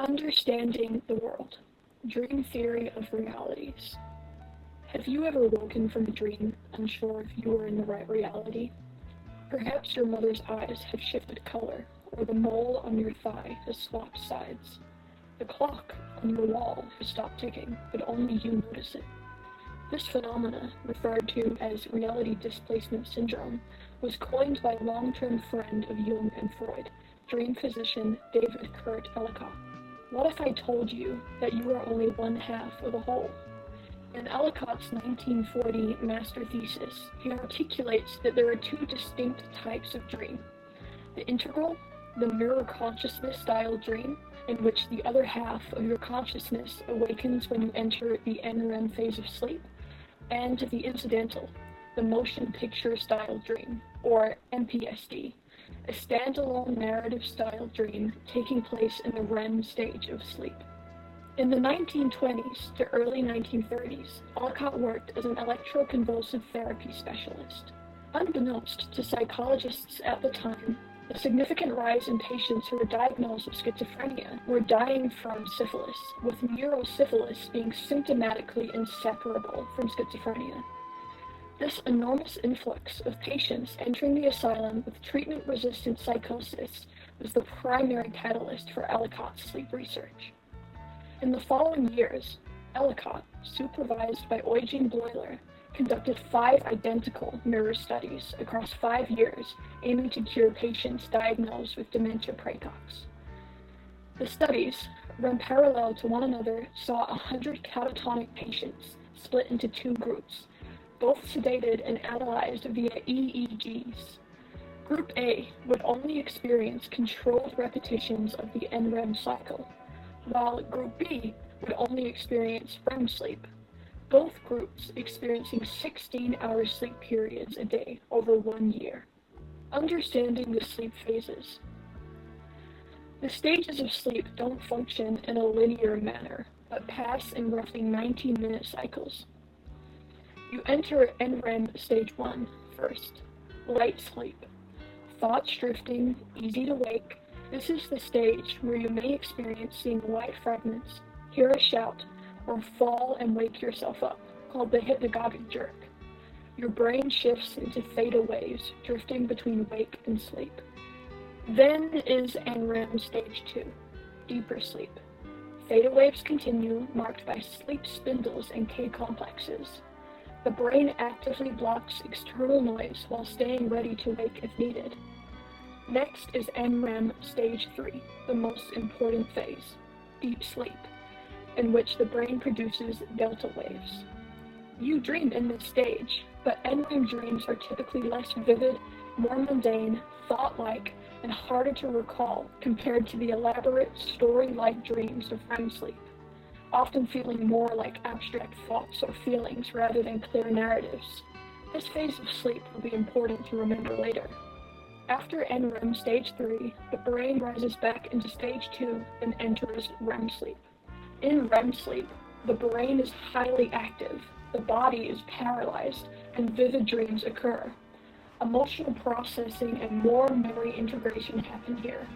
Understanding the world. Dream theory of realities. Have you ever woken from a dream, unsure if you were in the right reality? Perhaps your mother's eyes have shifted color, or the mole on your thigh has swapped sides. The clock on your wall has stopped ticking, but only you notice it. This phenomena, referred to as reality displacement syndrome, was coined by a long-term friend of Jung and Freud, dream physician David Kurt Ellicott. What if I told you that you are only one half of a whole? In Ellicott's 1940 master thesis, he articulates that there are two distinct types of dream. The integral, the mirror consciousness style dream, in which the other half of your consciousness awakens when you enter the NREM phase of sleep, and the incidental, the motion picture style dream, or MPSD, a standalone narrative style dream taking place in the REM stage of sleep. In the 1920s to early 1930s, Ellicott worked as an electroconvulsive therapy specialist. Unbeknownst to psychologists at the time, a significant rise in patients who were diagnosed with schizophrenia were dying from syphilis, with neurosyphilis being symptomatically inseparable from schizophrenia. This enormous influx of patients entering the asylum with treatment-resistant psychosis was the primary catalyst for Ellicott's sleep research. In the following years, Ellicott, supervised by Eugen Bleuler, conducted 5 identical mirror studies across 5 years, aiming to cure patients diagnosed with dementia praecox. The studies, run parallel to one another, saw 100 catatonic patients split into 2 groups, both sedated and analyzed via EEGs. Group A would only experience controlled repetitions of the NREM cycle, while Group B would only experience REM sleep, both groups experiencing 16-hour sleep periods a day over 1 year. Understanding the sleep phases. The stages of sleep don't function in a linear manner, but pass in roughly 19-minute cycles. You enter NREM stage 1 first, light sleep. Thoughts drifting, easy to wake. This is the stage where you may experience seeing white fragments, hear a shout, or fall and wake yourself up, called the hypnagogic jerk. Your brain shifts into theta waves, drifting between wake and sleep. Then is NREM stage 2, deeper sleep. Theta waves continue, marked by sleep spindles and K-complexes. The brain actively blocks external noise while staying ready to wake if needed. Next is NREM stage 3, the most important phase, deep sleep, in which the brain produces delta waves. You dream in this stage, but NREM dreams are typically less vivid, more mundane, thought-like, and harder to recall compared to the elaborate, story-like dreams of REM sleep, often feeling more like abstract thoughts or feelings rather than clear narratives. This phase of sleep will be important to remember later. After NREM stage 3, the brain rises back into stage 2 and enters REM sleep. In REM sleep, the brain is highly active, the body is paralyzed, and vivid dreams occur. Emotional processing and more memory integration happen here,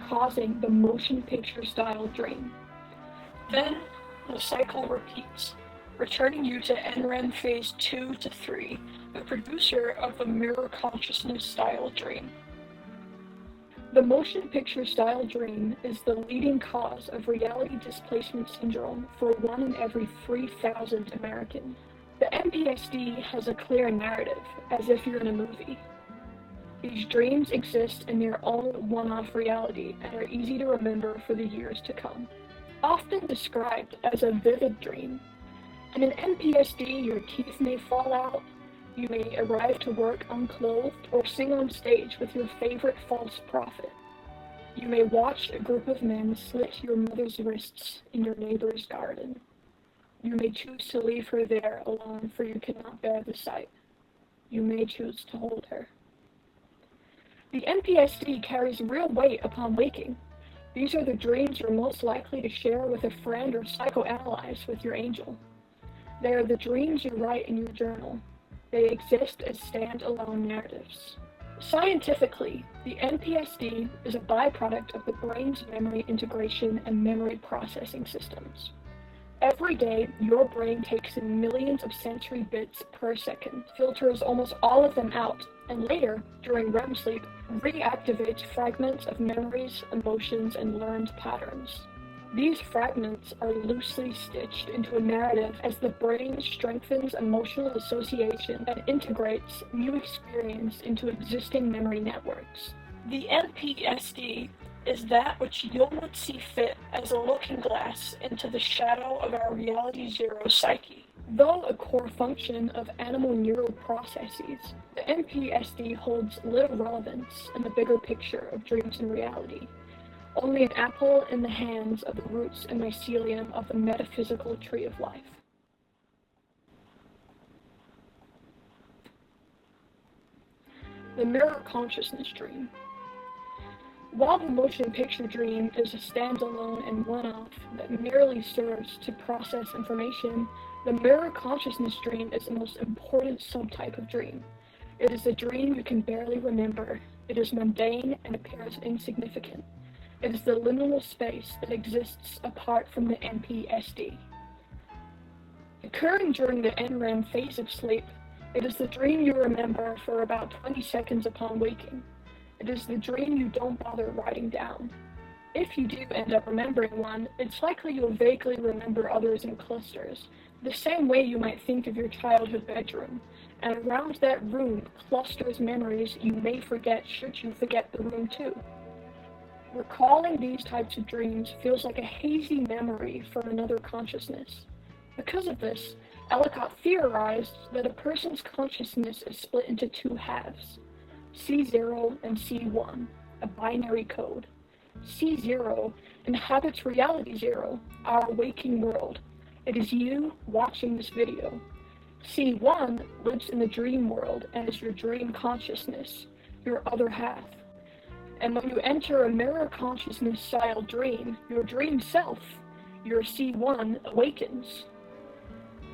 causing the motion picture style dream. Then, the cycle repeats, returning you to NREM phase 2 to 3, the producer of the mirror consciousness style dream. The motion picture style dream is the leading cause of reality displacement syndrome for 1 in every 3,000 Americans. The MPSD has a clear narrative, as if you're in a movie. These dreams exist in their own one-off reality and are easy to remember for the years to come. Often described as a vivid dream, in an MPSD your teeth may fall out, you may arrive to work unclothed or sing on stage with your favorite false prophet. You may watch a group of men slit your mother's wrists in your neighbor's garden. You may choose to leave her there alone, for you cannot bear the sight. You may choose to hold her. The MPSD carries real weight upon waking. These are the dreams you're most likely to share with a friend or psychoanalyze with your angel. They are the dreams you write in your journal. They exist as stand-alone narratives. Scientifically, the NPSD is a byproduct of the brain's memory integration and memory processing systems. Every day, your brain takes in millions of sensory bits per second, filters almost all of them out, and later, during REM sleep, reactivates fragments of memories, emotions, and learned patterns. These fragments are loosely stitched into a narrative as the brain strengthens emotional association and integrates new experience into existing memory networks. The NPSD is that which you would see fit as a looking glass into the shadow of our reality zero psyche. Though a core function of animal neural processes, the NPSD holds little relevance in the bigger picture of dreams and reality. Only an apple in the hands of the roots and mycelium of the metaphysical tree of life. The mirror consciousness dream. While the motion picture dream is a standalone and one-off that merely serves to process information, the mirror consciousness dream is the most important subtype of dream. It is a dream you can barely remember. It is mundane and appears insignificant. It is the liminal space that exists apart from the NPSD. Occurring during the NREM phase of sleep, it is the dream you remember for about 20 seconds upon waking. It is the dream you don't bother writing down. If you do end up remembering one, it's likely you'll vaguely remember others in clusters, the same way you might think of your childhood bedroom, and around that room clusters memories you may forget should you forget the room too. Recalling these types of dreams feels like a hazy memory from another consciousness. Because of this, Ellicott theorized that a person's consciousness is split into two halves, C0 and C1, a binary code. C0 inhabits reality zero, our waking world. It is you watching this video. C1 lives in the dream world and is your dream consciousness, your other half. And when you enter a mirror consciousness style dream, your dream self, your C1, awakens.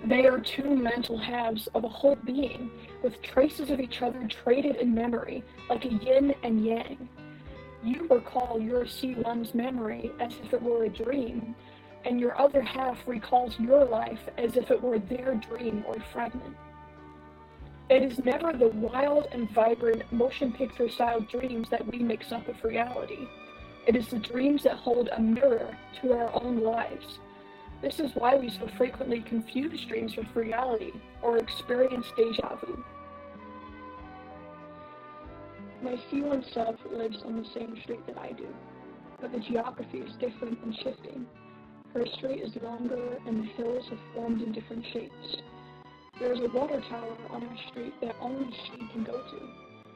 They are two mental halves of a whole being, with traces of each other traded in memory, like a yin and yang. You recall your C1's memory as if it were a dream, and your other half recalls your life as if it were their dream or fragment. It is never the wild and vibrant motion picture style dreams that we mix up with reality. It is the dreams that hold a mirror to our own lives. This is why we so frequently confuse dreams with reality or experience deja vu. My C1 self lives on the same street that I do, but the geography is different and shifting. Her street is longer and the hills have formed in different shapes. There is a water tower on our street that only she can go to,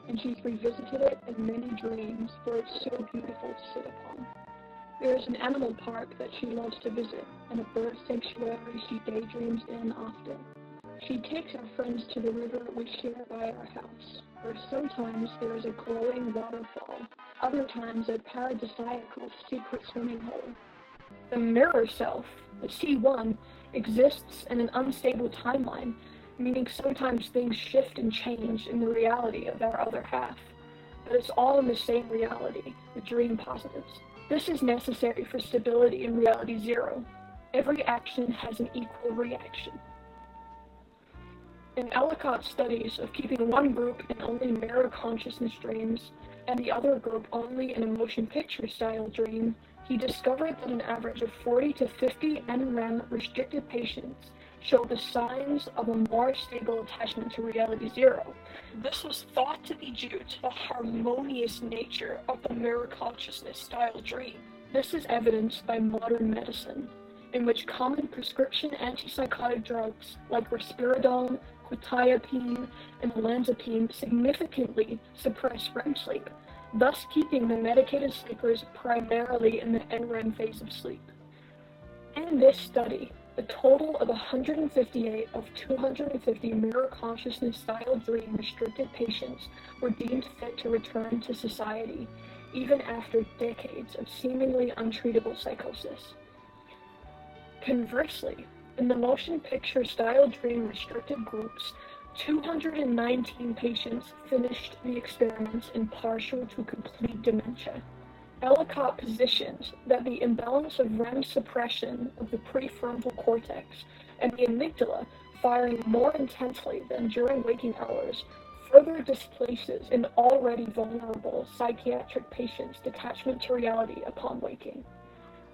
and she's revisited it in many dreams for it's so beautiful to sit upon. There is an animal park that she loves to visit, and a bird sanctuary she daydreams in often. She takes our friends to the river we share by our house, where sometimes there is a glowing waterfall, other times a paradisiacal secret swimming hole. The mirror self, the C1, exists in an unstable timeline, meaning sometimes things shift and change in the reality of our other half, but it's all in the same reality, the dream positives. This is necessary for stability in reality zero. Every action has an equal reaction. In Ellicott's studies of keeping one group in only mirror consciousness dreams and the other group only in a motion picture style dream, he discovered that an average of 40 to 50 NREM restricted patients showed the signs of a more stable attachment to reality zero. This was thought to be due to the harmonious nature of the mirror consciousness style dream. This is evidenced by modern medicine, in which common prescription antipsychotic drugs like risperidone, quetiapine, and olanzapine significantly suppress REM sleep, thus keeping the medicated sleepers primarily in the NREM phase of sleep. In this study, a total of 158 of 250 mirror consciousness style dream restricted patients were deemed fit to return to society, even after decades of seemingly untreatable psychosis. Conversely, in the motion picture style dream restricted groups, 219 patients finished the experiments in partial to complete dementia. Ellicott positioned that the imbalance of REM suppression of the prefrontal cortex and the amygdala firing more intensely than during waking hours further displaces an already vulnerable psychiatric patient's detachment to reality upon waking.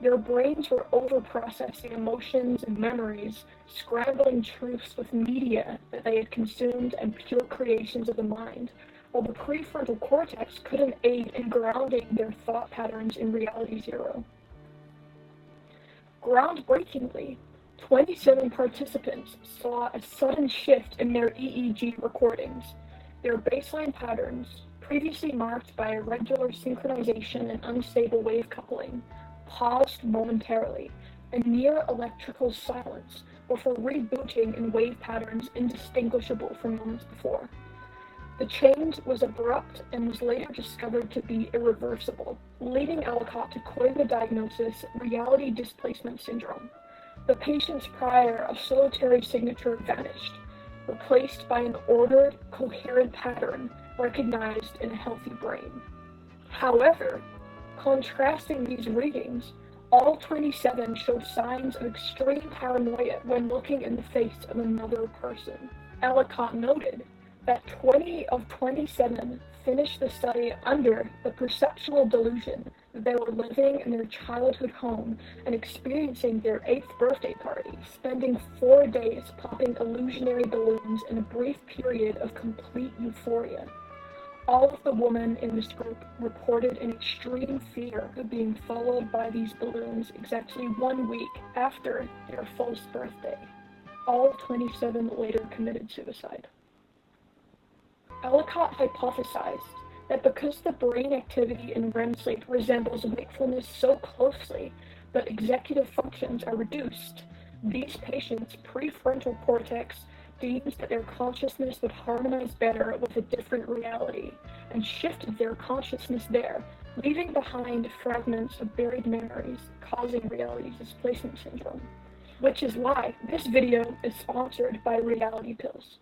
Their brains were overprocessing emotions and memories, scrambling truths with media that they had consumed and pure creations of the mind, while the prefrontal cortex couldn't aid in grounding their thought patterns in reality zero. Groundbreakingly, 27 participants saw a sudden shift in their EEG recordings. Their baseline patterns, previously marked by irregular synchronization and unstable wave coupling, paused momentarily, a near electrical silence before rebooting in wave patterns indistinguishable from moments before. The change was abrupt and was later discovered to be irreversible, leading Ellicott to coin the diagnosis reality displacement syndrome. The patient's prior oscillatory signature vanished, replaced by an ordered, coherent pattern recognized in a healthy brain. However, contrasting these readings, all 27 showed signs of extreme paranoia when looking in the face of another person. Ellicott noted that 20 of 27 finished the study under the perceptual delusion that they were living in their childhood home and experiencing their 8th birthday party, spending 4 days popping illusionary balloons in a brief period of complete euphoria. All of the women in this group reported an extreme fear of being followed by these balloons exactly 1 week after their first birthday. All 27 later committed suicide. Ellicott hypothesized that because the brain activity in REM sleep resembles wakefulness so closely that executive functions are reduced, these patients' prefrontal cortex deemed that their consciousness would harmonize better with a different reality, and shifted their consciousness there, leaving behind fragments of buried memories, causing reality displacement syndrome. Which is why this video is sponsored by Reality Pills.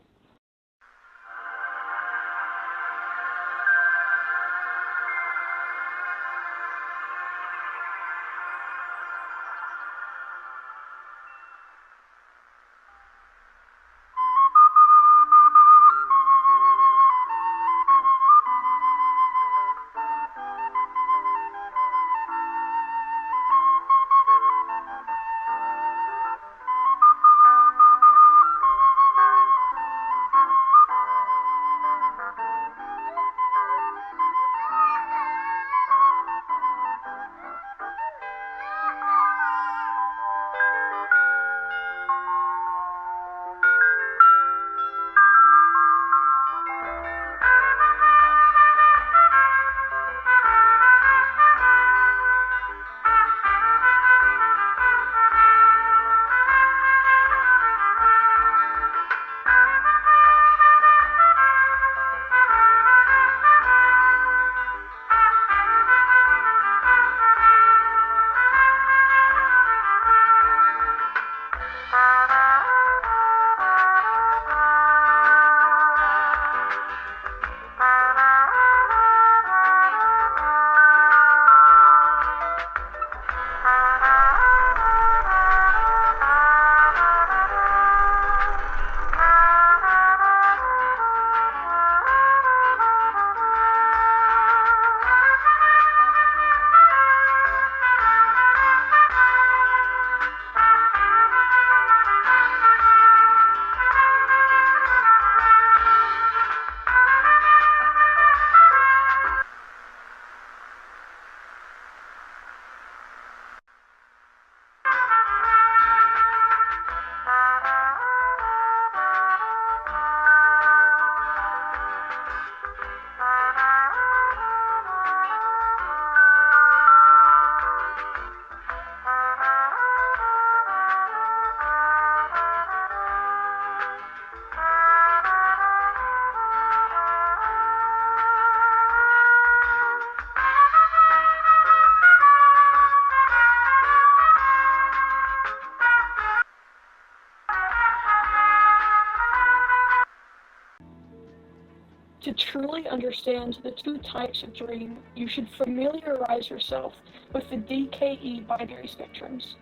To truly understand the two types of dream, you should familiarize yourself with the DKE binary spectrums,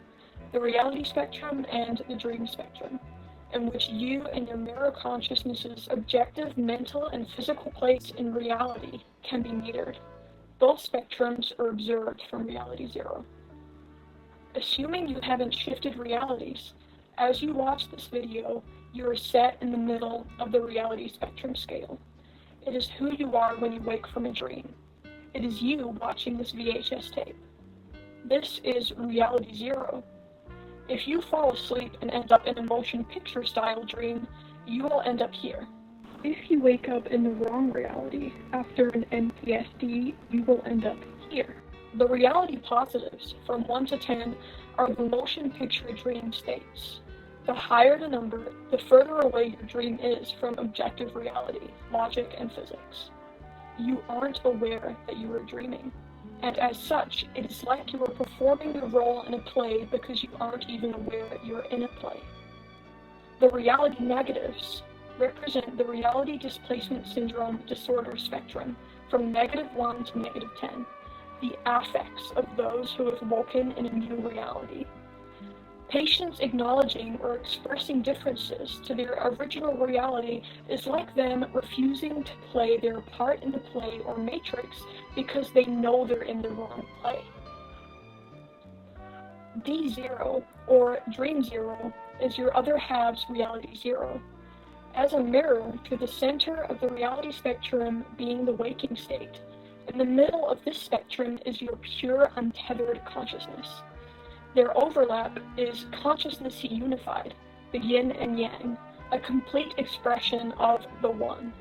the reality spectrum and the dream spectrum, in which you and your mirror consciousness's objective mental and physical place in reality can be metered. Both spectrums are observed from reality zero. Assuming you haven't shifted realities, as you watch this video, you are set in the middle of the reality spectrum scale. It is who you are when you wake from a dream. It is you watching this VHS tape. This is reality zero. If you fall asleep and end up in a motion picture style dream, you will end up here. If you wake up in the wrong reality after an NPSD, you will end up here. The reality positives, from 1 to 10, are the motion picture dream states. The higher the number, the further away your dream is from objective reality, logic, and physics. You aren't aware that you are dreaming, and as such, it is like you are performing the role in a play because you aren't even aware you're in a play. The reality negatives represent the reality displacement syndrome disorder spectrum from -1 to -10, the affects of those who have woken in a new reality. Patients acknowledging or expressing differences to their original reality is like them refusing to play their part in the play or matrix because they know they're in the wrong play. D0, or Dream Zero, is your other half's reality zero. As a mirror to the center of the reality spectrum being the waking state, in the middle of this spectrum is your pure untethered consciousness. Their overlap is consciousness unified, the yin and yang, a complete expression of the one.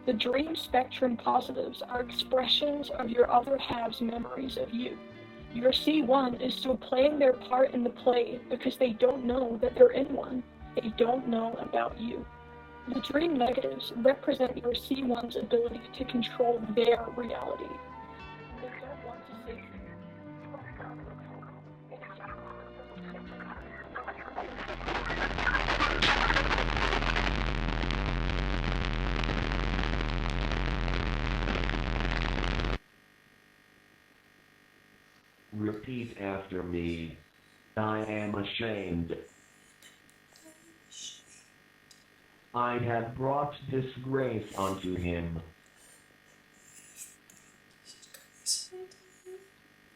The dream spectrum positives are expressions of your other half's memories of you. Your C1 is still playing their part in the play because they don't know that they're in one. They don't know about you. The dream negatives represent your C1's ability to control their reality. They don't want to say Repeat after me. I am ashamed. I have brought disgrace unto him.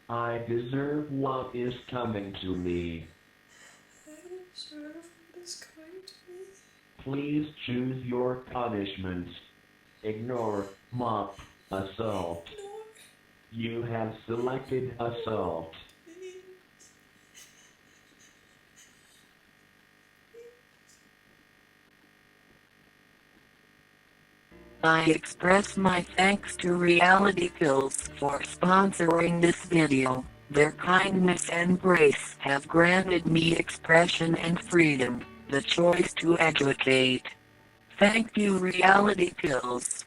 I deserve what is coming to me. Please choose your punishment. Ignore, mock, assault. You have selected assault. I express my thanks to Reality Pills for sponsoring this video. Their kindness and grace have granted me expression and freedom, the choice to educate. Thank you, Reality Pills.